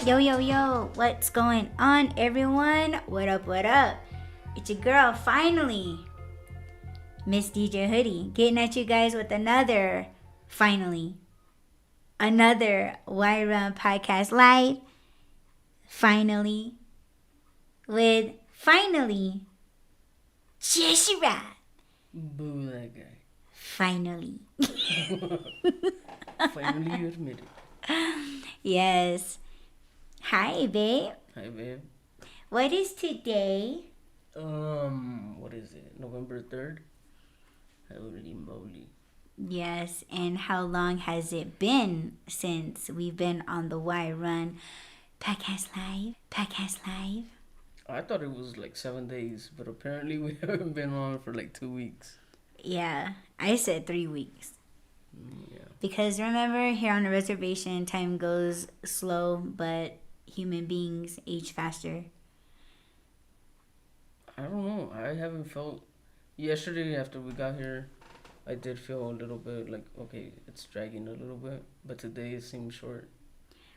Yo, yo, yo, what's going on, everyone? What up, what up? It's your girl, finally, Miss DJ Hoodie, getting at you guys with another Why Run Podcast Live. Finally, Shishira. Boo that guy. Finally. Finally you admit it. Yes. Hi, babe. Hi, babe. What is today? What is it? November 3rd? Holy moly. Yes, and how long has it been since we've been on the Why Run Podcast Live? I thought it was like 7 days, but apparently we haven't been on for like 2 weeks. Yeah, I said 3 weeks. Yeah. Because remember, here on the reservation, time goes slow, but human beings age faster. I don't know. I haven't felt... Yesterday after we got here, I did feel a little bit like, okay, it's dragging a little bit. But today it seems short.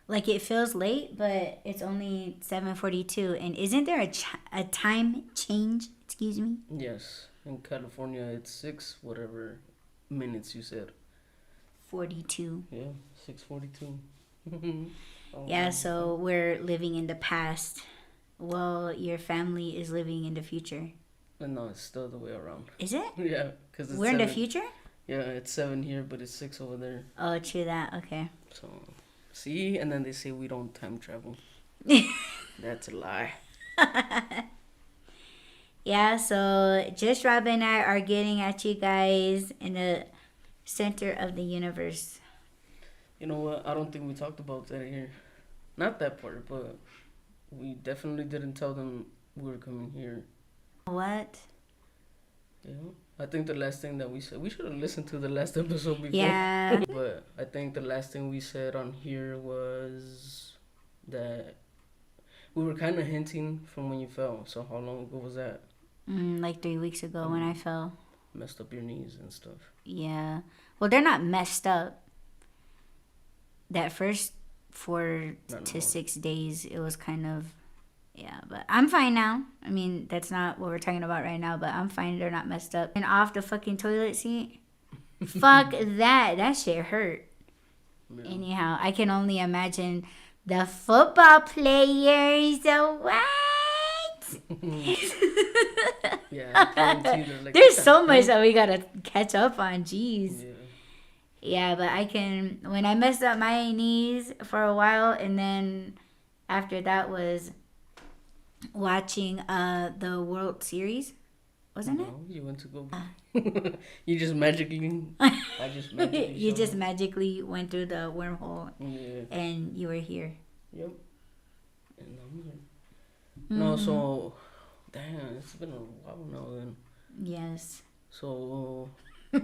Like it feels late, but it's only 7:42. And isn't there a time change? Excuse me? Yes. In California, it's 6 whatever minutes you said. 42. Yeah, 6:42. Oh, yeah, so we're living in the past. Well, your family is living in the future. No, it's still the way around. Is it? Yeah, because we're 7. In the future? Yeah, it's 7 here, but it's 6 over there. Oh, true that. Okay. So, see? And then they say we don't time travel. That's a lie. Yeah, so just Rob and I are getting at you guys in the center of the universe. You know what? I don't think we talked about that here. Not that part, but we definitely didn't tell them we were coming here. What? Yeah. I think the last thing that we said, we should have listened to the last episode before. Yeah. But I think the last thing we said on here was that we were kind of hinting from when you fell. So how long ago was that? Like 3 weeks ago when I fell. Messed up your knees and stuff. Yeah. Well, they're not messed up. That first 4 to 6 days, it was kind of, yeah. But I'm fine now. I mean, that's not what we're talking about right now, but I'm fine. They're not messed up. And off the fucking toilet seat? Fuck that. That shit hurt. Yeah. Anyhow, I can only imagine the football players. What? Yeah, I can't either. Like, there's so much that we gotta catch up on. Jeez. Yeah. Yeah, but when I messed up my knees for a while, and then after that was watching the World Series, wasn't it? You went to go. You just magically. You just magically went through the wormhole, and you were here. Yep. And I'm here. No, so, damn, it's been a while now then. Yes. So, we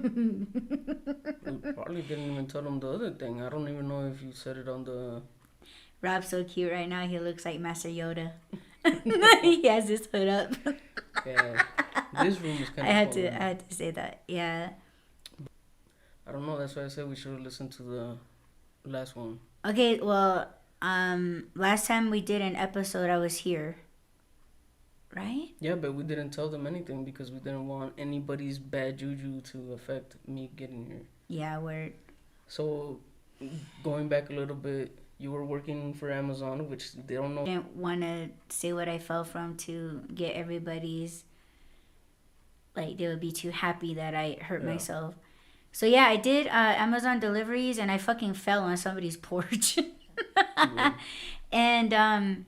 probably didn't even tell them the other thing. I don't even know if you said it on the... Rob's so cute right now. He looks like Master Yoda. He has his hood up. Yeah, this room is kind of I had to say that, yeah. I don't know, that's why I said we should have listened to the last one. Okay, well, last time we did an episode, I was here. Right? Yeah, but we didn't tell them anything because we didn't want anybody's bad juju to affect me getting here. Yeah, word. So, going back a little bit, you were working for Amazon, which they don't know. I didn't want to say what I fell from to get everybody's, like, they would be too happy that I hurt myself. So, yeah, I did Amazon deliveries, and I fucking fell on somebody's porch. And,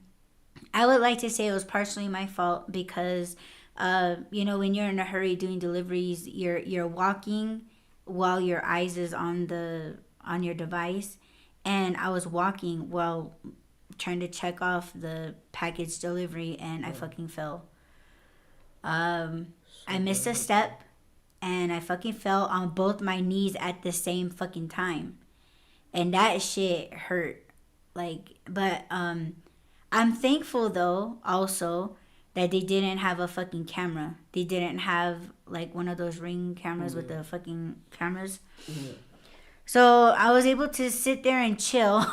I would like to say it was partially my fault because, you know, when you're in a hurry doing deliveries, you're walking while your eyes is on your device, and I was walking while trying to check off the package delivery, and I fucking fell. I missed a step, and I fucking fell on both my knees at the same fucking time, and that shit hurt. Like, but I'm thankful, though, also, that they didn't have a fucking camera. They didn't have, like, one of those Ring cameras with the fucking cameras. Yeah. So I was able to sit there and chill.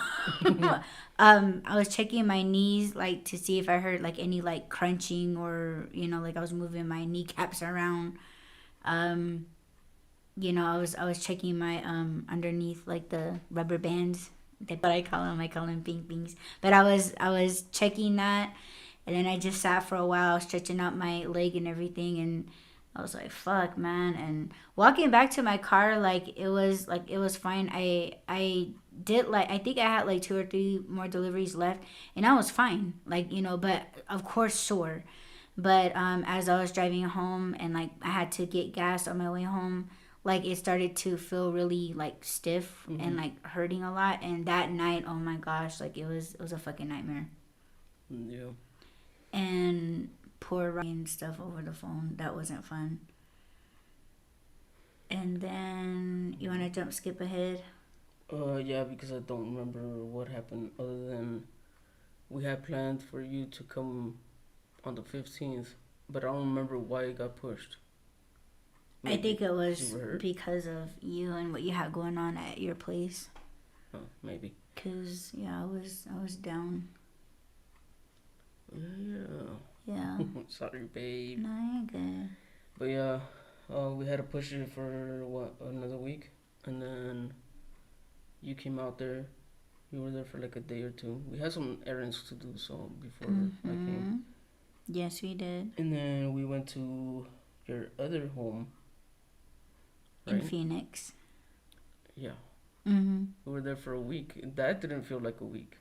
I was checking my knees like to see if I heard like any like crunching or like I was moving my kneecaps around. Um, I was checking my underneath like the rubber bands. That's what I call them. I call them ping pings. But I was checking that, and then I just sat for a while, stretching out my leg and everything, and I was like, "Fuck, man!" And walking back to my car, like it was fine. I did like I think I had like 2 or 3 more deliveries left, and I was fine. But of course sore. But as I was driving home and like I had to get gas on my way home, like it started to feel really like stiff and Mm-hmm. like hurting a lot. And that night, oh my gosh, like it was a fucking nightmare. Yeah. And poor writing stuff over the phone, that wasn't fun. And then you want to jump skip ahead? Yeah, because I don't remember what happened other than we had planned for you to come on the 15th, but I don't remember why it got pushed. I Maybe think it because you was were hurt. because of you and what you had going on at your place. Oh, maybe. Cause yeah, I was down. Yeah. Yeah. Sorry, babe. No, you're good. But yeah, we had to push it for what, another week, and then you came out there. You were there for like a day or two. We had some errands to do, so before I came, Mm-hmm. Yes, we did. and then we went to your other home, In right? Phoenix. Yeah, Mm-hmm. we were there for a week. That didn't feel like a week,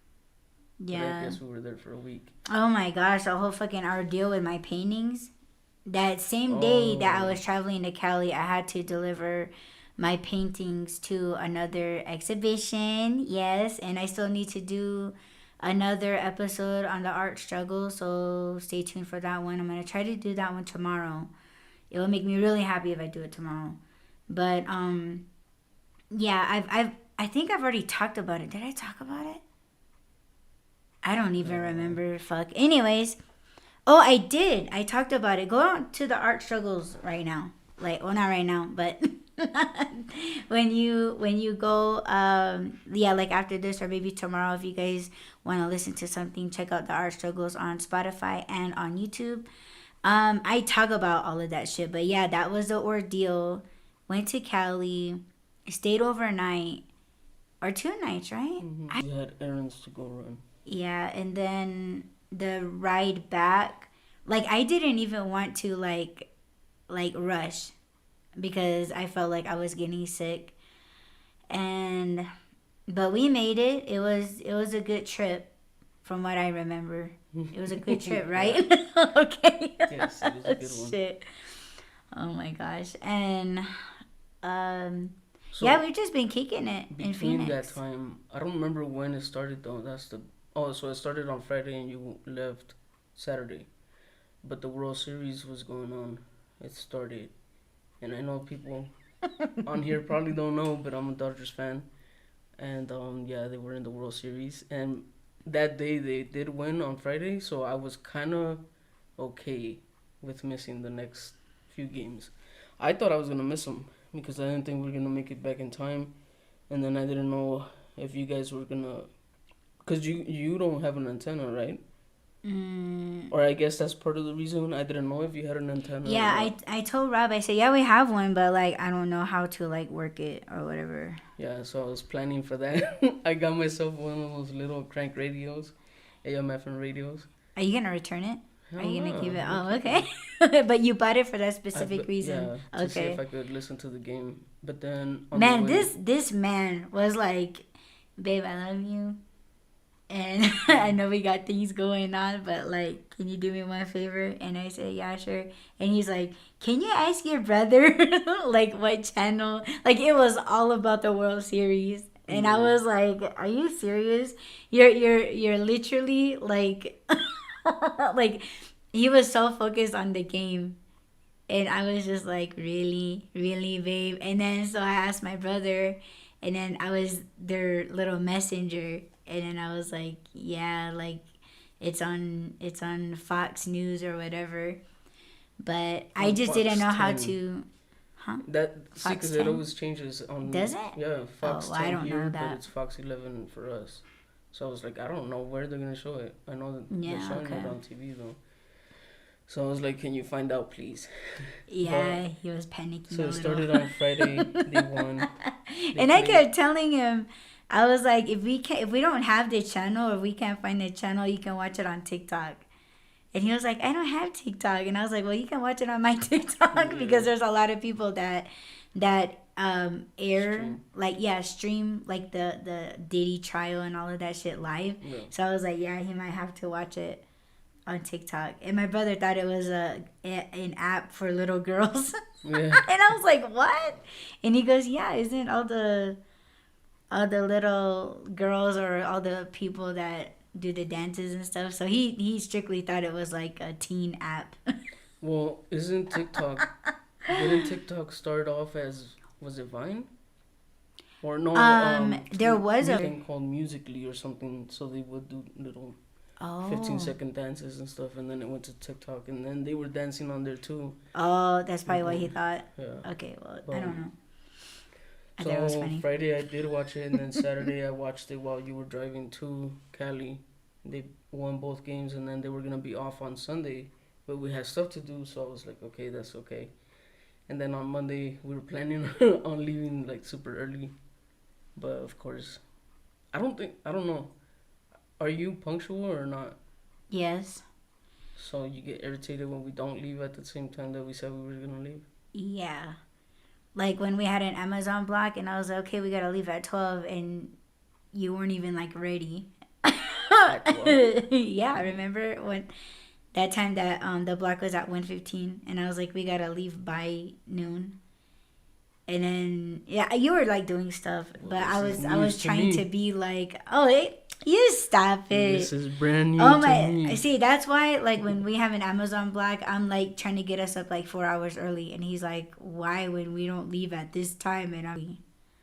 but I Yeah. guess we were there for a week. Oh my gosh, the whole fucking ordeal with my paintings. That same day that I Oh, was traveling to Cali, I had to deliver my paintings to another exhibition. Yes, and I still need to do another episode on the art struggle, so stay tuned for that one. I'm gonna try to do that one tomorrow. It will make me really happy if I do it tomorrow. But yeah, I think I've already talked about it. Did I talk about it? I don't even uh, remember. Fuck. Anyways, oh, I did. I talked about it. Go on to the art struggles right now. Like, well, not right now, but when you go, yeah, like after this or maybe tomorrow, if you guys want to listen to something, check out the art struggles on Spotify and on YouTube. I talk about all of that shit, but yeah, that was the ordeal. Went to Cali, stayed overnight or 2 nights, right? you had errands to go run. Yeah, and then the ride back, like I didn't even want to like rush because I felt like I was getting sick. And but we made it. It was a good trip from what I remember. It was a good trip, Yeah. right? Okay. Yes, it was a good one. Shit. Oh my gosh. And um yeah, So we've just been kicking it in between that Phoenix. time, I don't remember when it started though. That's the Oh, so it started on Friday and you left Saturday. But the World Series was going on. It started, and I know people on here probably don't know, but I'm a Dodgers fan, and yeah, they were in the World Series, and that day they did win on Friday, so I was kind of okay with missing the next few games. I thought I was gonna miss them because I didn't think we were gonna make it back in time, and then I didn't know if you guys were gonna, cause you don't have an antenna, right? Mm, Or I guess that's part of the reason I didn't know if you had an antenna or yeah, what. I told Rob, I said, yeah, we have one, but like I don't know how to like work it or whatever. Yeah, so I was planning for that. I got myself one of those little crank radios, AM/FM radios. Are you gonna return it? Are Hell you no, gonna keep it? I'm gonna Oh, keep it. okay. But you bought it for that specific reason. Yeah, to see if Okay. I could listen to the game. But then on the Man, way, this man was like, babe, I love you. And I know we got things going on, but like, can you do me one favor? And I said, yeah, sure. And he's like, can you ask your brother like what channel? Like it was all about the World Series. And I yeah, was like, are you serious? You're literally like like he was so focused on the game. And I was just like, really, really, babe. And then so I asked my brother, and then I was their little messenger, and then I was like, yeah, like it's on Fox News or whatever. But I on just didn't Fox know how 10. to, Huh? That see, Fox because it 10? always changes on. Does it? Yeah, Fox Oh, I 10 don't know here, but that. it's Fox 11 for us. So I was like, I don't know where they're gonna show it. I know that they're Yeah, showing it okay. on TV though. So I was like, can you find out, please? Yeah, But he was panicking so a it little. started on Friday. They won. They And I played. kept telling him, I was like, if we don't have the channel or we can't find the channel, you can watch it on TikTok. And he was like, I don't have TikTok. And I was like, well, you can watch it on my TikTok because Yeah, there's a lot of people that air stream. like yeah stream like the Diddy trial and all of that shit live. Yeah, So I was like, yeah, he might have to watch it on TikTok. And my brother thought it was an app for little girls. yeah. And I was like, what? And he goes, yeah, isn't all the little girls or all the people that do the dances and stuff? So he strictly thought it was like a teen app. Well, isn't TikTok? Didn't TikTok start off as, was it Vine? Or no, There was music a thing called Musically or something. So they would do little oh 15-second dances and stuff, and then it went to TikTok, and then they were dancing on there too. oh that's probably what he Mhm. thought. Yeah. Okay, well I don't know. I thought it was So funny. Friday I did watch it, and then Saturday I watched it while you were driving to Cali. They won both games, and then they were gonna be off on Sunday, but we had stuff to do, so I was like, okay, that's okay. And then on Monday we were planning on leaving like super early, but of course, I don't know. Are you punctual or not? Yes. So you get irritated when we don't leave at the same time that we said we were gonna leave? Yeah. Like when we had an Amazon block and I was like, okay, we gotta leave at 12 and you weren't even like ready. At 12? Yeah, I remember when that time that the block was at 1:15 and I was like, we gotta leave by noon. And then yeah, you were like doing stuff, Well, but this is I news was to trying me. to be like, oh, you stop it. This is brand new Oh to my! me. See, that's why like when we have an Amazon Black, I'm like trying to get us up like 4 hours early, and he's like, "Why when we don't leave at this time?" And I'm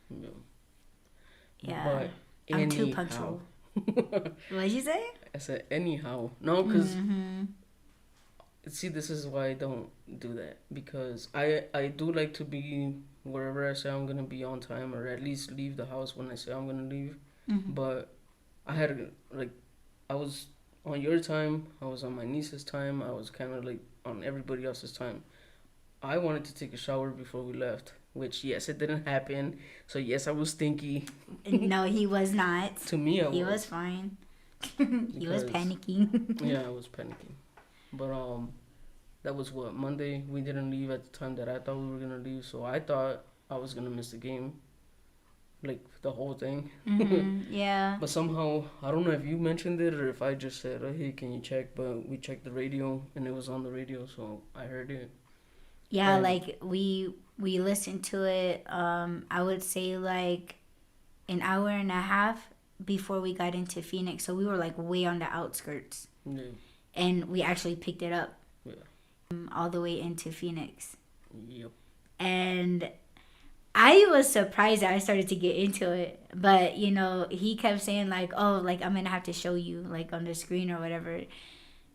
Yeah. yeah, But I'm too anyhow, punctual. What'd you say? I said anyhow. No, because Mm-hmm. see, this is why I don't do that, because I do like to be wherever I say I'm gonna be on time, or at least leave the house when I say I'm gonna leave. Mm-hmm. But I had like I was on your time, I was on my niece's time, I was kind of like on everybody else's time. I wanted to take a shower before we left, which yes, it didn't happen. So yes, I was stinky. No, he was not. To me, I He was was fine. He was because panicking. yeah, I was panicking. But that was what, Monday. We didn't leave at the time that I thought we were gonna leave, so I thought I was gonna miss the game, like the whole thing. Yeah. But somehow, I don't know if you mentioned it or if I just said, oh, hey, can you check? But we checked the radio and it was on the radio, so I heard it. Yeah, And like we listened to it. I would say like an hour and a half before we got into Phoenix, so we were like way on the outskirts, yeah, and we actually picked it up yeah, all the way into Phoenix. yep. And I was surprised that I started to get into it, but you know, he kept saying like, "Oh, like I'm gonna have to show you like on the screen or whatever."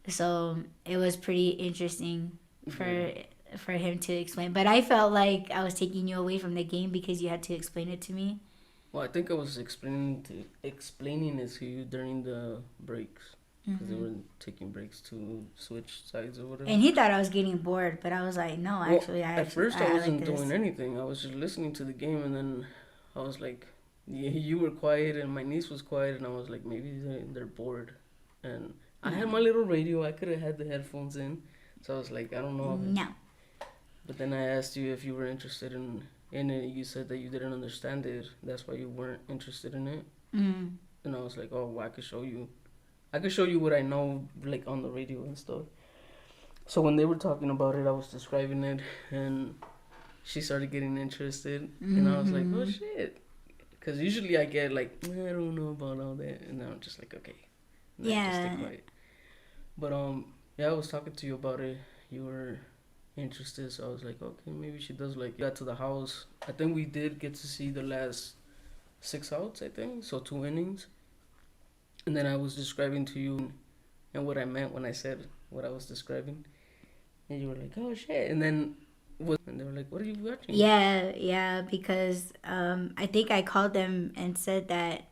So it was pretty interesting for Yeah. for him to explain. But I felt like I was taking you away from the game because you had to explain it to me. Well, I think I was explaining it to you during the breaks because they were taking breaks to switch sides or whatever. And he thought I was getting bored, but I was like, no, Well, actually, at first I like wasn't this. doing anything. I was just listening to the game, and then I was like, yeah, you were quiet, and my niece was quiet, and I was like, maybe they're bored. And I had my little radio. I could have had the headphones in, so I was like, I don't know. No. But then I asked you if you were interested in it. You said that you didn't understand it. That's why you weren't interested in it. Mm. And I was like, oh, well, I could show you. I could show you what I know, like on the radio and stuff. So when they were talking about it, I was describing it, and she started getting interested, and I was like, oh shit, because usually I get like, I don't know about all that, and I'm just like, okay, and I just stay Yeah. quiet. But yeah, I was talking to you about it. You were interested, so I was like, okay, maybe she does like. Got to the house. I think we did get to see the last 6 outs. I think so, 2 innings, and then I was describing to you and what I meant when I said what I was describing. And you were like, oh shit. And then And they were like, "What are you watching?" Yeah, because I think I called them and said that,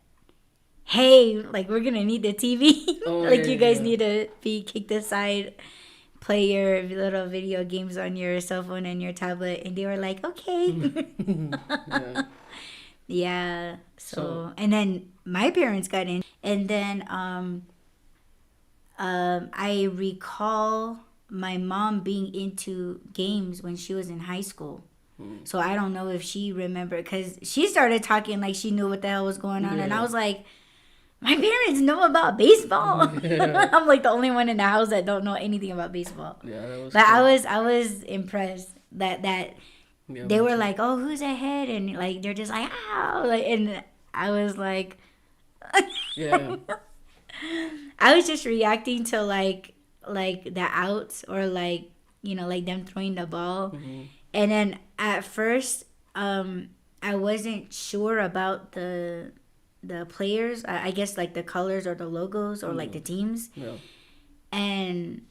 hey, like we're gonna need the TV. Oh Like yeah, you guys yeah. need to be kicked aside, play your little video games on your cell phone and your tablet, and they were like, okay. Yeah. Yeah. So So and then my parents got in, and then I recall my mom being into games when she was in high school. mm, So I don't know if she remembered because she started talking like she knew what the hell was going on, and I yeah. was like, my parents know about baseball. Yeah. I'm like the only one in the house that don't know anything about baseball. Yeah, that was But cool. I was impressed that Yeah, they me were too. like, "Oh, who's ahead?" and like they're just like, "Ow!" Like, and I was like, Yeah. I was just reacting to like the outs or like like them throwing the ball, hmm and then at first I wasn't sure about the players. I guess like the colors or the logos or like Yeah. the teams, Yeah. and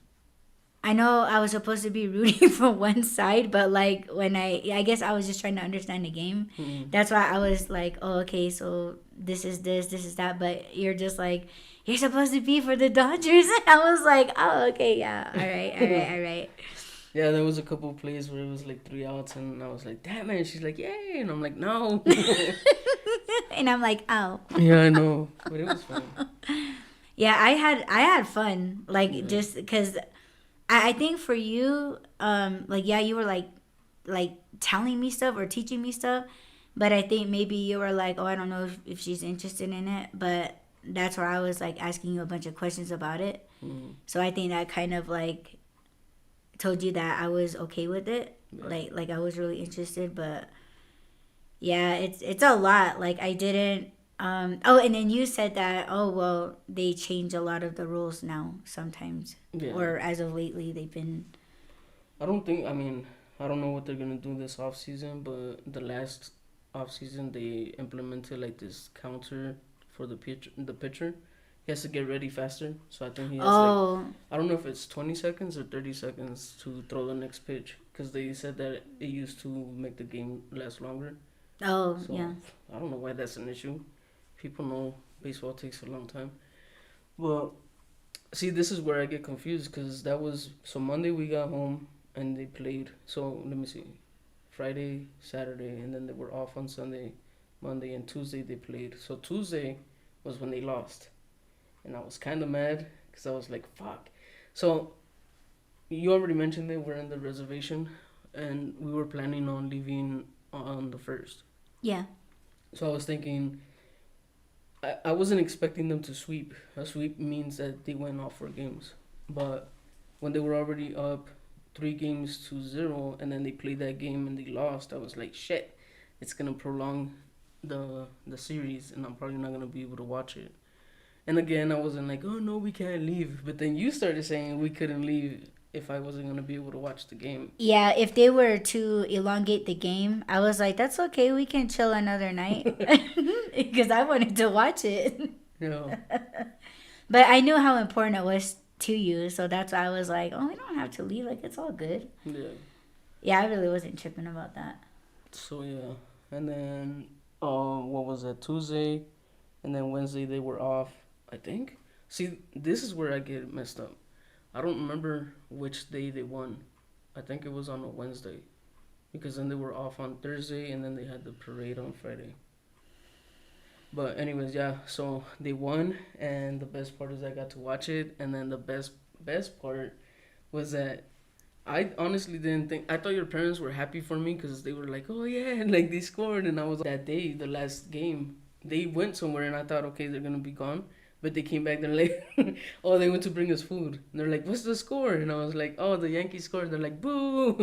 I know I was supposed to be rooting for one side, but like when I guess I was just trying to understand the game. hmm That's why I was like, oh, okay, so this is that. But you're just like, you're supposed to be for the Dodgers. I was like, oh, okay, yeah, all right. Yeah, there was a couple of plays where it was like 3 outs, and I was like, "Damn man!" She's like, "Yay!" And I'm like, "No." And I'm like, oh, Yeah, I know, but it was fun. yeah, I had fun, like Yeah. just because I think for you, like yeah, you were like telling me stuff or teaching me stuff, but I think maybe you were like, oh, I don't know if she's interested in it, but that's where I was like asking you a bunch of questions about it. hmm So I think that kind of like told you that I was okay with it, Yeah. like I was really interested, but yeah, it's a lot. Like I didn't. Oh, and then you said that. Oh well, they change a lot of the rules now sometimes, Yeah. or as of lately they've been. I don't think. I mean, I don't know what they're gonna do this off season, but the last off season they implemented like this counter for the pitcher. The pitcher, he has to get ready faster. So I think he has like, Oh, I don't know if it's 20 seconds or 30 seconds to throw the next pitch, because they said that it used to make the game last longer. oh So yeah, I don't know why that's an issue. People know baseball takes a long time. Well, see, this is where I get confused, because that was so Monday we got home and they played. So let me see, Friday, Saturday, and then they were off on Sunday, Monday, and Tuesday they played. So Tuesday was when they lost, and I was kind of mad because I was like, "Fuck." So you already mentioned they were in the reservation, and we were planning on leaving on the first. yeah. So I was thinking, I wasn't expecting them to sweep. A sweep means that they went off for games. But when they were already up 3 games to 0, and then they played that game and they lost, I was like, shit, it's gonna prolong the series, and I'm probably not gonna be able to watch it. And again, I wasn't like, oh no, we can't leave. But then you started saying we couldn't leave if I wasn't gonna be able to watch the game. Yeah, if they were to elongate the game, I was like, that's okay. We can chill another night because I wanted to watch it. Yeah, But I knew how important it was to you, so that's why I was like, oh, we don't have to leave. Like, it's all good. yeah. Yeah, I really wasn't tripping about that. So yeah, and then what was that, Tuesday, and then Wednesday they were off, I think. See, this is where I get messed up. I don't remember which day they won. I think it was on a Wednesday, because then they were off on Thursday, and then they had the parade on Friday. But anyways, yeah. So they won, and the best part is I got to watch it, and then the best part was that I honestly didn't think. I thought your parents were happy for me because they were like, "Oh yeah," like they scored, and I was that day, the last game, they went somewhere, and I thought, okay, they're gonna be gone, but they came back. They're like, "Oh, they went to bring us food." And they're like, "What's the score?" And I was like, "Oh, the Yankees scored." They're like, "Boo!"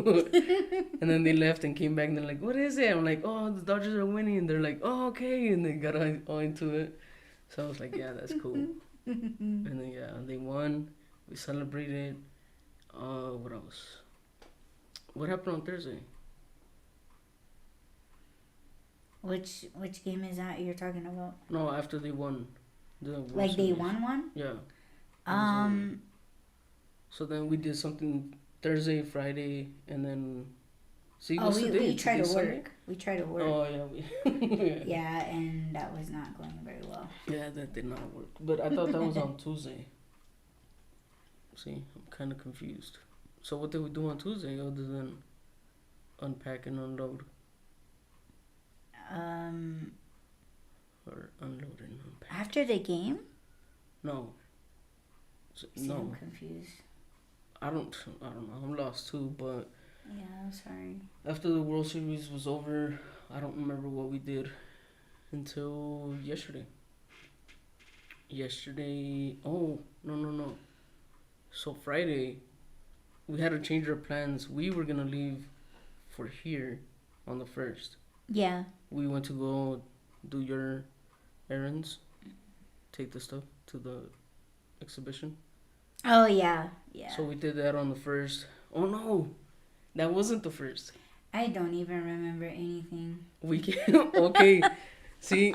And then they left and came back, and they're like, "What is it?" I'm like, "Oh, the Dodgers are winning." And they're like, "Oh, okay," and they got all into it. So I was like, "Yeah, that's cool." And then yeah, they won. We celebrated. What else? What happened on Thursday? Which game is that you're talking about? No, after they won the World Like they Series. won one? Yeah. Um, So then we did something Thursday, Friday, and then See, Oh, what's we today? try to Today's Sunday? work. We try to work. Oh yeah, Yeah, and that was not going very well. yeah, that did not work. But I thought that was on Tuesday. See, I'm kind of confused. So what did we do on Tuesday other than unpack and unload Um, or unload and unpack? after the game? No, See, no, I'm confused. I don't know. I'm lost too. But Yeah, I'm sorry. after the World Series was over, I don't remember what we did until yesterday. Yesterday, oh no. So Friday, we had to change our plans. We were gonna leave for here on the 1st. Yeah. We went to go do your errands, take the stuff to the exhibition. Oh, yeah. Yeah. So we did that on the 1st. Oh no, that wasn't the 1st. I don't even remember anything. We can okay. See,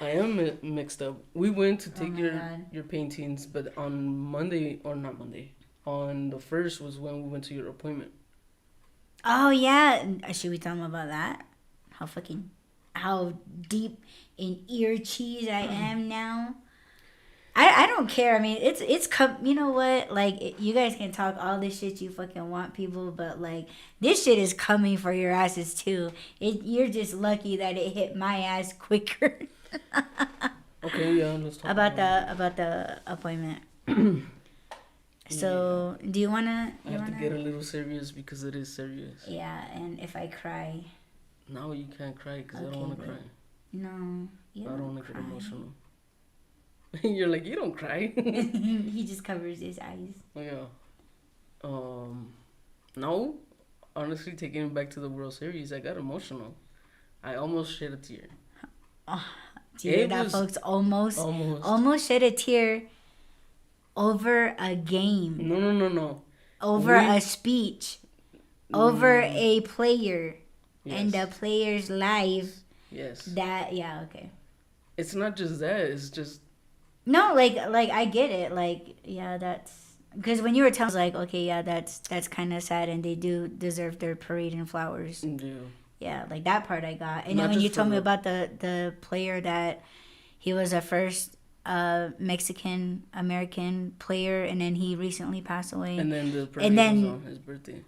I am mixed up. We went to Oh take my God. your paintings, but on Monday or not Monday, on the 1st was when we went to your appointment. Oh, yeah. Should we tell them about that? How deep in ear cheese I am now. I don't care. I mean, you know what? Like, you guys can talk all this shit you fucking want, people, but like, this shit is coming for your asses too. You're just lucky that it hit my ass quicker. Okay, yeah, let's talk about the appointment. So, do you wanna? I have to get a little serious because it is serious. Yeah, and if I cry. No, you can't cry because I Okay, don't want to but- cry. No, you I don't don't want to cry. get emotional. You're like, you don't cry. He just covers his eyes. Yeah. No. Honestly, taking it back to the World Series, I got emotional. I almost shed a tear. Do you hear It that, was folks? Almost Almost. shed a tear over a game, No. over We- a speech, over Mm, a player, and the yes. player's life. Yes. Yeah, okay. It's not just that. It's just No, like I get it. Like, yeah, that's because when you were telling, I was like, okay, yeah, that's kind of sad, and they do deserve their parade and flowers. yeah. Yeah, like that part I got. And Not then when you just told for me the- about the player that he was a first Mexican American player, and then he recently passed away. And then the parade then- was on his birthday.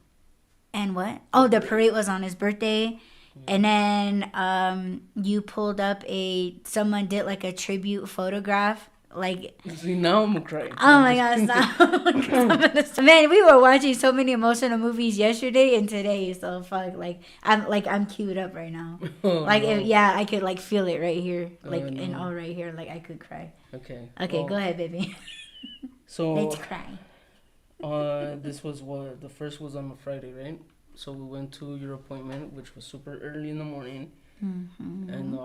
And what? Oh, the parade was on his birthday. And then you pulled up someone did like a tribute photograph. Like, See, now I'm crying. oh my God, stop. Man, we were watching so many emotional movies yesterday and today. So fuck, I'm queued up right now. Oh, Like, no. I could like feel it right here, like no. and all right here, like I could cry. Okay. Okay, well, go ahead, baby. So, Let's cry. this was what the first was on a Friday, right? So we went to your appointment, which was super early in the morning, and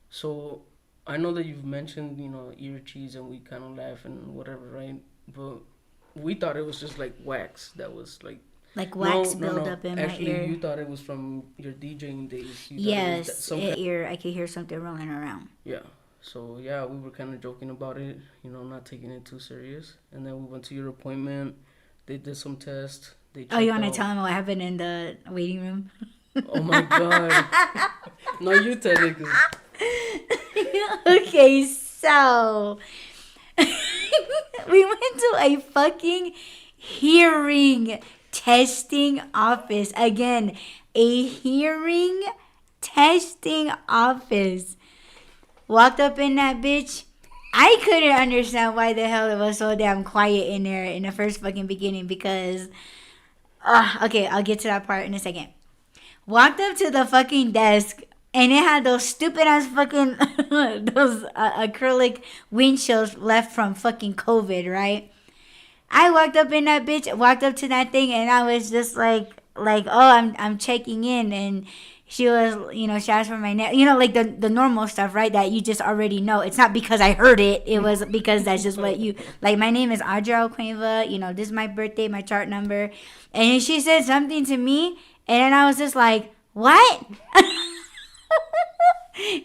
so I know that you've mentioned ear cheese, and we kind of laugh and whatever, right? But we thought it was just like wax that was like Like wax no. build up in Actually, my ear. you thought it was from your DJing days. You thought it was Yes, some ear. I could hear something rolling around. Yeah. So yeah, we were kind of joking about it, not taking it too serious. And then we went to your appointment. They did some tests. They Oh, you checked want to out- tell him what happened in the waiting room? Oh my god! No, you tell it. 'Cause Okay, so we went to a fucking hearing testing office. Again, a hearing testing office. Walked up in that bitch. I couldn't understand why the hell it was so damn quiet in there in the first fucking beginning because okay, I'll get to that part in a second. Walked up to the fucking desk and it had those stupid ass fucking those acrylic windshields left from fucking COVID, right? I walked up in that bitch, walked up to that thing, and I was just like, oh, I'm checking in, and she was, she asked for my name, like the normal stuff, right? That you just already know. It's not because I heard it. It was because that's just what you like. My name is AudreyalKoinva. This is my birthday, my chart number, and she said something to me, and then I was just like, what?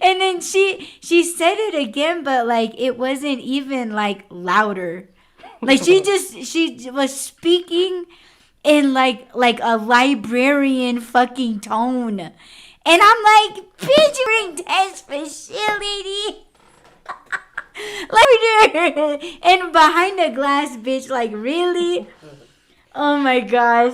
And then she said it again, but like it wasn't even like louder. Like she was speaking in like a librarian fucking tone. And I'm like, bitch, you're intense facility. Like, and behind the glass, bitch, like, really? Oh my gosh.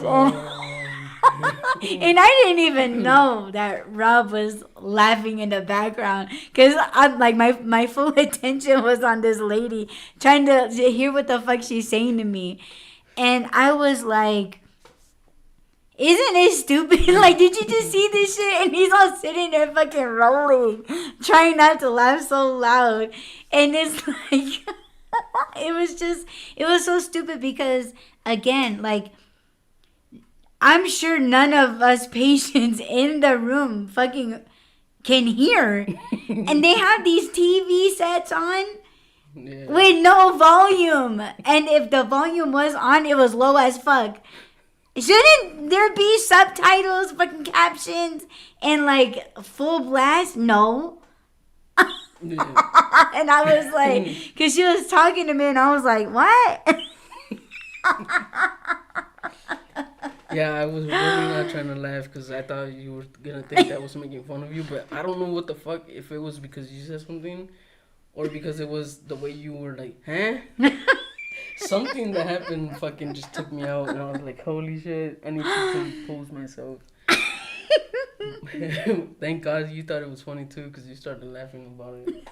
And I didn't even know that Rob was laughing in the background because I'm like my full attention was on this lady trying to hear what the fuck she's saying to me. And I was like, isn't it stupid? Like, did you just see this shit? And he's all sitting there fucking rolling, trying not to laugh so loud. And it's like, it was so stupid because, again, like, I'm sure none of us patients in the room fucking can hear. And they have these TV sets on with no volume. And if the volume was on, it was low as fuck. Shouldn't there be subtitles, fucking captions, and like full blast? No. And I was like, because she was talking to me and I was like, what? Yeah, I was really not trying to laugh because I thought you were going to think that was making fun of you. But I don't know what the fuck, if it was because you said something or because it was the way you were like, huh? Something that happened fucking just took me out. And I was like, holy shit, I need to compose myself. Thank God you thought it was funny too because you started laughing about it.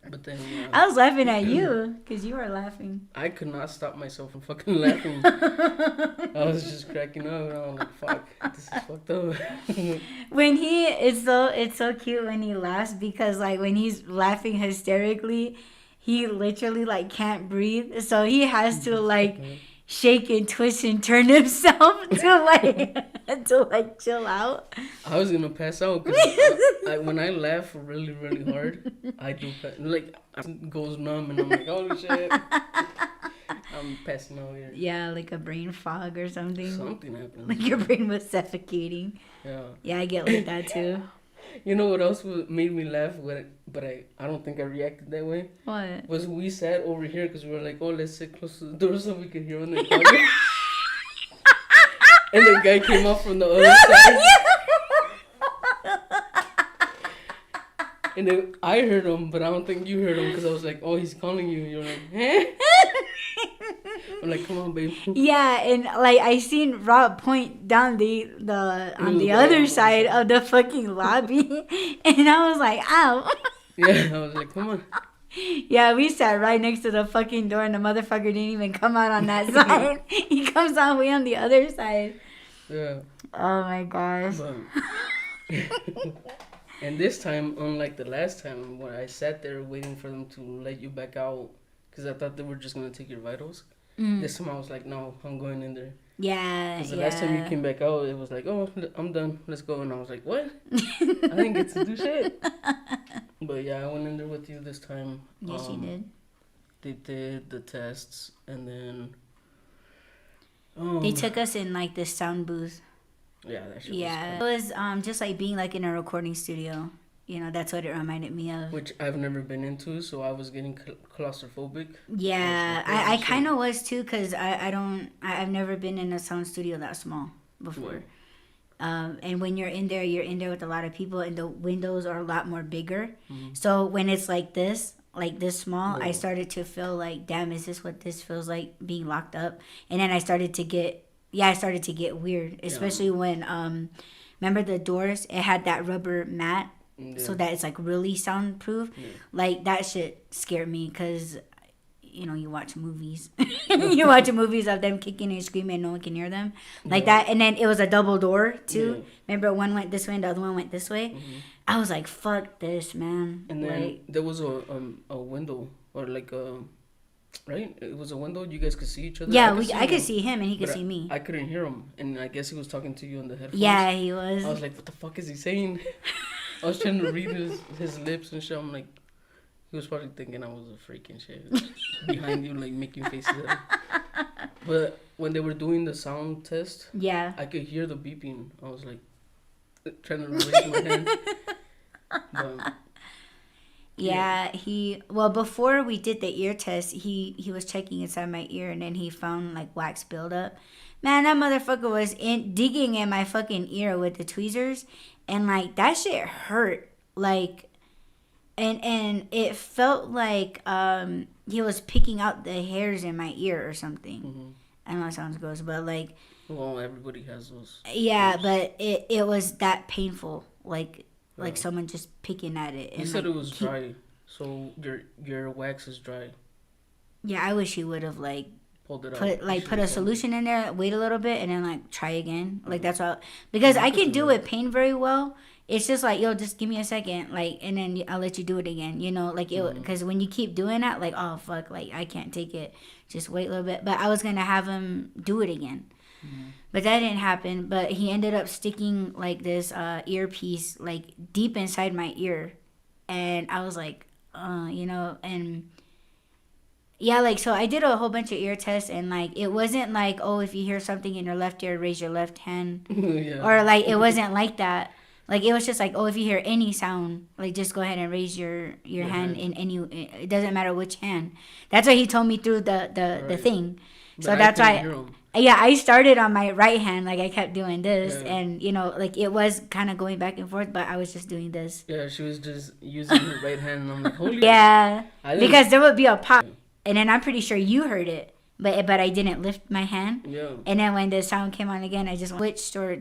But then I was laughing at you because you were laughing. I could not stop myself from fucking laughing. I was just cracking up and I was like, fuck, this is fucked up. When it's so cute when he laughs because like when he's laughing hysterically, he literally like can't breathe, so he has to like shake and twist and turn himself to like chill out. I was gonna pass out because when I laugh really really hard, I do like it goes numb and I'm like, holy shit, I'm passing out here. Yeah, like a brain fog or something. Something happened. Like your brain was suffocating. Yeah, I get like that too. You know what else made me laugh? But I don't think I reacted that way. What? Was we sat over here because we were like, oh, let's sit close to the door so we could hear when they're talking. And the guy came up from the other side. And then I heard him, but I don't think you heard him because I was like, oh, he's calling you. You're like, eh? I'm like, come on, babe. Yeah, and like I seen Rob point down the on the other side of the fucking lobby, and I was like, ow. Yeah, I was like, come on. Yeah, we sat right next to the fucking door, and the motherfucker didn't even come out on that side. He comes out way on the other side. Yeah. Oh my gosh. And this time, unlike the last time when I sat there waiting for them to let you back out, because I thought they were just gonna take your vitals. This time I was like, no, I'm going in there. Yeah. Because the last time you came back out, it was like, oh, I'm done. Let's go. And I was like, what? I didn't get to do shit. But yeah, I went in there with you this time. Yes, you did. They did the tests and then... They took us in like this sound booth. Yeah, that shit was cool. It was just like being like in a recording studio. You know, that's what it reminded me of. Which I've never been into, so I was getting claustrophobic. Yeah, I kind of was too, because I've never been in a sound studio that small before. Yeah. And when you're in there with a lot of people, and the windows are a lot more bigger. Mm-hmm. So when it's like this small, I started to feel like, damn, is this what this feels like, being locked up? And then I started to get weird, especially when, remember the doors, it had that rubber mat. Yeah. So that it's like really soundproof. Yeah. Like that shit scared me because, you know, you watch movies. You watch movies of them kicking and screaming and no one can hear them. Like that. And then it was a double door too. Yeah. Remember, one went this way and the other one went this way. Mm-hmm. I was like, fuck this, man. And then there was a window or like a... Right? It was a window. You guys could see each other. Yeah, I could see him and he could see me. I couldn't hear him. And I guess he was talking to you on the headphones. Yeah, he was. I was like, what the fuck is he saying? I was trying to read his lips and shit. I'm like, he was probably thinking I was a freaking shit. Behind you, like, making faces at him. But when they were doing the sound test, I could hear the beeping. I was like, trying to raise my hand. But Yeah, before we did the ear test, he was checking inside my ear and then he found like wax buildup. Man, that motherfucker was digging in my fucking ear with the tweezers, and like that shit hurt. Like, and it felt like he was picking out the hairs in my ear or something. Mm-hmm. I know it sounds gross, but like, well, everybody has those. yeah, those. but it was that painful. Like someone just picking at it. You said it was dry, so your wax is dry. Yeah, I wish he would have like pulled it out. Put a solution in there, wait a little bit, and then like try again. Like that's all, because I can do it pain very well. It's just like, yo, just give me a second, like, and then I'll let you do it again. You know, like it, because when you keep doing that, like, oh fuck, like I can't take it. Just wait a little bit. But I was gonna have him do it again. But that didn't happen. But he ended up sticking like this earpiece like deep inside my ear, and I was like, you know, and yeah, like so I did a whole bunch of ear tests, and like it wasn't like, oh, if you hear something in your left ear, raise your left hand, yeah. Or like it wasn't like that. Like it was just like, oh, if you hear any sound, like just go ahead and raise your hand in any. It doesn't matter which hand. That's what he told me through the thing. But so that's why. Yeah, I started on my right hand, like I kept doing this, and you know, like it was kind of going back and forth, but I was just doing this. Yeah, she was just using her right hand, and I'm like, holy. Yeah, because there would be a pop, and then I'm pretty sure you heard it, but I didn't lift my hand. Yeah. And then when the sound came on again, I just switched or